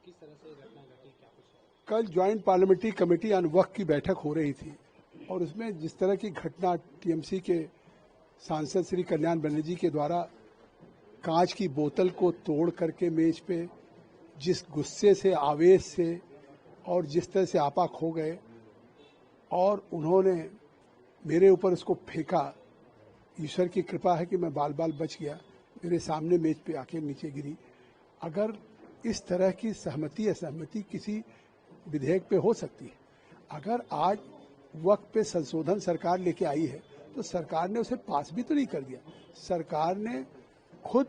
किस तरह से घटना घटी, क्या कुछ? कल ज्वाइंट पार्लियामेंट्री कमेटी ऑन वक्फ की बैठक हो रही थी और उसमें जिस तरह की घटना टीएमसी के सांसद श्री कल्याण बनर्जी के द्वारा कांच की बोतल को तोड़ करके मेज पे जिस गुस्से से, आवेश से और जिस तरह से आपा खो गए और उन्होंने मेरे ऊपर उसको फेंका। ईश्वर की कृपा है कि मैं बाल बाल बच गया, मेरे सामने मेज पे आके नीचे गिरी। अगर इस तरह की सहमति असहमति किसी विधेयक पे हो सकती है, अगर आज वक्त पे संशोधन सरकार लेके आई है तो सरकार ने उसे पास भी तो नहीं कर दिया। सरकार ने खुद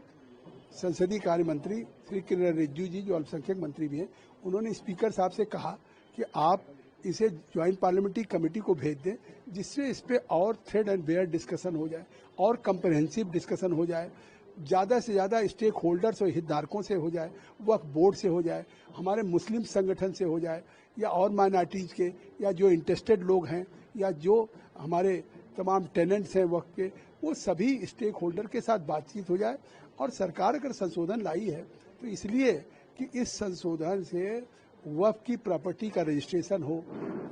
संसदीय कार्य मंत्री श्री किरण रिजिजू जी, जो अल्पसंख्यक मंत्री भी हैं, उन्होंने स्पीकर साहब से कहा कि आप इसे ज्वाइंट पार्लियामेंट्री कमेटी को भेज दें, जिससे इस पे और थ्रेड एंड बेयर डिस्कशन हो जाए और कंप्रहेंसिव डिस्कशन हो जाए, ज़्यादा से ज़्यादा स्टेक होल्डर्स और हितधारकों से हो जाए, वक्फ बोर्ड से हो जाए, हमारे मुस्लिम संगठन से हो जाए, या और माइनॉरिटीज़ के, या जो इंटरेस्टेड लोग हैं, या जो हमारे तमाम टेनेंट्स हैं वक्फ के, वो सभी स्टेक होल्डर के साथ बातचीत हो जाए। और सरकार अगर संशोधन लाई है तो इसलिए कि इस संशोधन से वक्फ की प्रॉपर्टी का रजिस्ट्रेशन हो।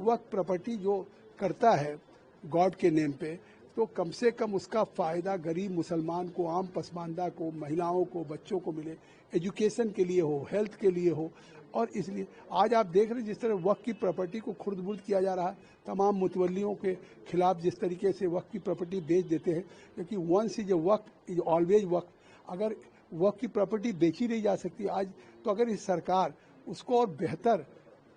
वक्फ प्रॉपर्टी जो करता है गॉड के नेम पे, तो कम से कम उसका फ़ायदा गरीब मुसलमान को, आम पसमानदा को, महिलाओं को, बच्चों को मिले, एजुकेशन के लिए हो, हेल्थ के लिए हो। और इसलिए आज आप देख रहे हैं जिस तरह वक्फ की प्रॉपर्टी को खुर्द-बुर्द किया जा रहा है, तमाम मुतवल्लियों के खिलाफ जिस तरीके से वक्फ की प्रॉपर्टी बेच देते हैं, क्योंकि once is a waqf is always waqf. अगर वक्फ की प्रॉपर्टी बेची नहीं जा सकती आज, तो अगर इस सरकार उसको और बेहतर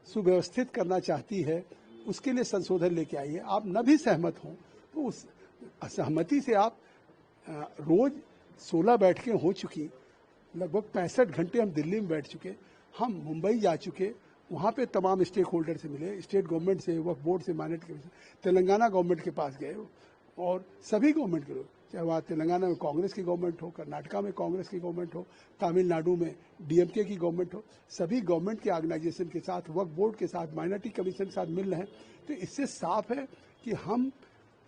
सुव्यवस्थित करना चाहती है, उसके लिए संशोधन लेके आई है। आप न भी सहमत हों तो उस असहमति से आप रोज 16 बैठकें हो चुकी, लगभग 65 घंटे हम दिल्ली में बैठ चुके, हम मुंबई जा चुके, वहाँ पे तमाम स्टेक होल्डर से मिले, स्टेट गवर्नमेंट से, वक्फ बोर्ड से, माइनॉरिटी कमीशन, तेलंगाना गवर्नमेंट के पास गए और सभी गवर्नमेंट के लोग, चाहे वहाँ तेलंगाना में कांग्रेस की गवर्नमेंट हो, कर्नाटका में कांग्रेस की गवर्नमेंट हो, तमिलनाडु में डीएमके की गवर्नमेंट हो, सभी गवर्नमेंट के ऑर्गेनाइजेशन के साथ, वक्फ बोर्ड के साथ, माइनॉरिटी कमीशन के साथ मिल रहे हैं। तो इससे साफ है कि हम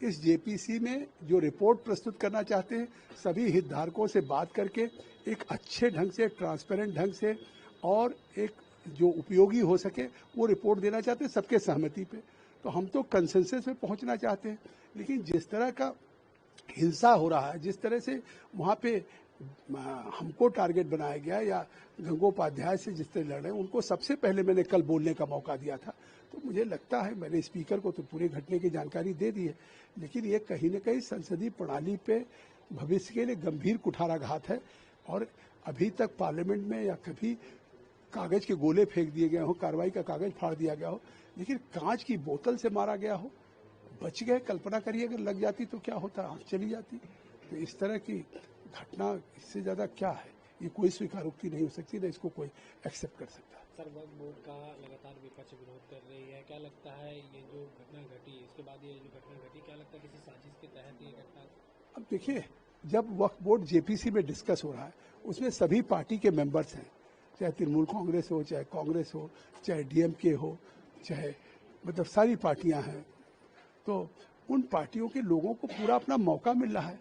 इस जेपीसी में जो रिपोर्ट प्रस्तुत करना चाहते हैं, सभी हितधारकों से बात करके एक अच्छे ढंग से, ट्रांसपेरेंट ढंग से और एक जो उपयोगी हो सके वो रिपोर्ट देना चाहते हैं सबके सहमति पे। तो हम तो कंसेंसस पे पहुंचना चाहते हैं, लेकिन जिस तरह का हिंसा हो रहा है, जिस तरह से वहाँ पे हमको टारगेट बनाया गया या गंगोपाध्याय से जिस तरह लड़ रहे हैं, उनको सबसे पहले मैंने कल बोलने का मौका दिया था। तो मुझे लगता है मैंने स्पीकर को तो पूरे घटने की जानकारी दे दी है, लेकिन ये कहीं न कहीं संसदीय प्रणाली पे भविष्य के लिए गंभीर कुठाराघात है। और अभी तक पार्लियामेंट में या कभी कागज के गोले फेंक दिए गए हो, कार्रवाई का कागज फाड़ दिया गया हो, लेकिन कांच की बोतल से मारा गया हो, बच गए। कल्पना करिए अगर लग जाती तो क्या होता, आंख चली जाती। तो इस तरह की घटना, इससे ज़्यादा क्या है, ये कोई स्वीकारोक्ति नहीं हो सकती, ना इसको कोई एक्सेप्ट कर सकता। सर, वक्फ बोर्ड का लगातार विपक्ष विरोध कर रही है, क्या लगता है ये जो घटना घटी, इसके बाद ये जो घटना घटी, क्या लगता है किसी साजिश के तहत ये घटना? अब देखिए, जब वक्फ बोर्ड जेपीसी में डिस्कस हो रहा है, उसमें सभी पार्टी के मेंबर्स हैं, चाहे तृणमूल कांग्रेस हो, चाहे कांग्रेस हो, चाहे डीएमके हो, चाहे मतलब सारी पार्टियां हैं। तो उन पार्टियों के लोगों को पूरा अपना मौका मिल रहा है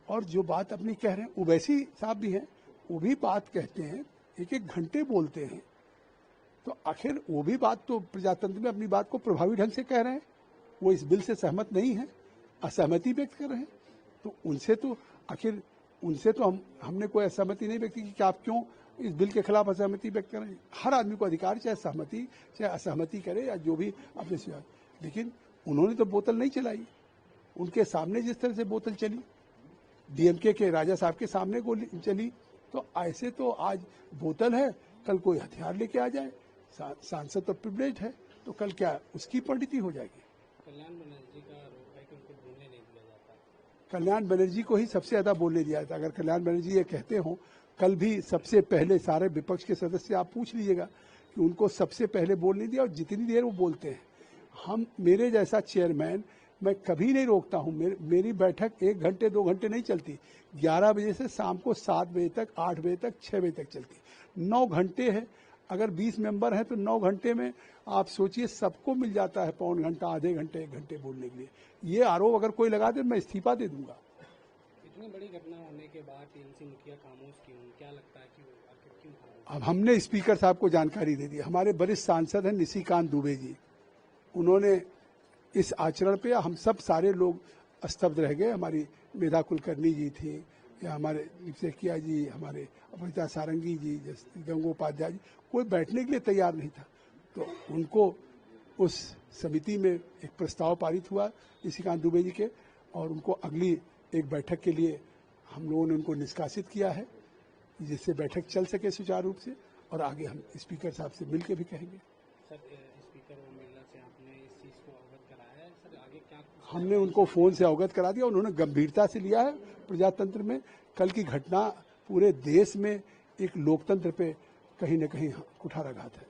और जो बात अपनी कह रहे हैं, ओवैसी साहब भी हैं, वो भी बात कहते हैं, एक एक घंटे बोलते हैं। तो आखिर वो भी बात तो प्रजातंत्र में अपनी बात को प्रभावी ढंग से कह रहे हैं। वो इस बिल से सहमत नहीं है, असहमति व्यक्त कर रहे हैं। तो उनसे तो आखिर उनसे तो हमने कोई असहमति नहीं व्यक्त की कि आप क्यों इस बिल के खिलाफ असहमति व्यक्त करें। हर आदमी को अधिकार, चाहे सहमति चाहे असहमति करे या जो भी अपने से। लेकिन उन्होंने तो बोतल नहीं चलाई, उनके सामने जिस तरह से बोतल चली, डीएमके के राजा साहब के सामने गोली चली, तो ऐसे तो आज बोतल है, कल कोई हथियार लेके आ जाए, सांसद तो प्रिविलेज है, तो कल क्या उसकी परिणति हो जाएगी। कल्याण बनर्जी का आरोप है कि उनको बोलने नहीं दिया जाता। कल्याण बनर्जी को ही सबसे ज्यादा बोलने दिया जाता। अगर कल्याण बनर्जी ये कहते हो, कल भी सबसे पहले सारे विपक्ष के सदस्य आप पूछ लीजिएगा कि उनको सबसे पहले बोलने दिया, और जितनी देर वो बोलते हैं, हम मेरे जैसा चेयरमैन मैं कभी नहीं रोकता हूँ। मेरी बैठक 1 घंटे 2 घंटे नहीं चलती, 11 बजे से शाम को 7 बजे तक, 8 बजे तक, 6 बजे तक चलती। 9 घंटे है, अगर 20 मेंबर हैं तो 9 घंटे में आप सोचिए सबको मिल जाता है पौन घंटा, आधे घंटे, 1 घंटे बोलने के लिए। ये आरोप अगर कोई लगा दे मैं इस्तीफा दे दूंगा। इतनी बड़ी घटना होने के बाद टीएमसी मुखिया खामोश क्यों? क्या लगता है कि वो आखिर क्यों खामोश? अब हमने स्पीकर साहब को जानकारी दे दी। हमारे वरिष्ठ सांसद हैं निशिकांत दुबे जी, उन्होंने इस आचरण पे हम सब सारे लोग स्तब्ध रह गए। हमारी मेधा कुलकर्णी जी थी, या हमारे लिप्सेकिया जी, हमारे अपरिता सारंगी जी, गंगोपाध्याय जी, कोई बैठने के लिए तैयार नहीं था। तो उनको उस समिति में एक प्रस्ताव पारित हुआ निशिकांत दुबे जी के, और उनको अगली एक बैठक के लिए हम लोगों ने उनको निष्कासित किया है, जिससे बैठक चल सके सुचारू रूप से। और आगे हम स्पीकर साहब से मिल के भी कहेंगे। सर स्पीकर ओम बिरला से आपने इस चीज़ को अवगत कराया है? सर आगे क्या? हमने उनको फोन से अवगत करा दिया, उन्होंने गंभीरता से लिया है। प्रजातंत्र में कल की घटना पूरे देश में एक लोकतंत्र पे कहीं न कहीं कुठाराघात है।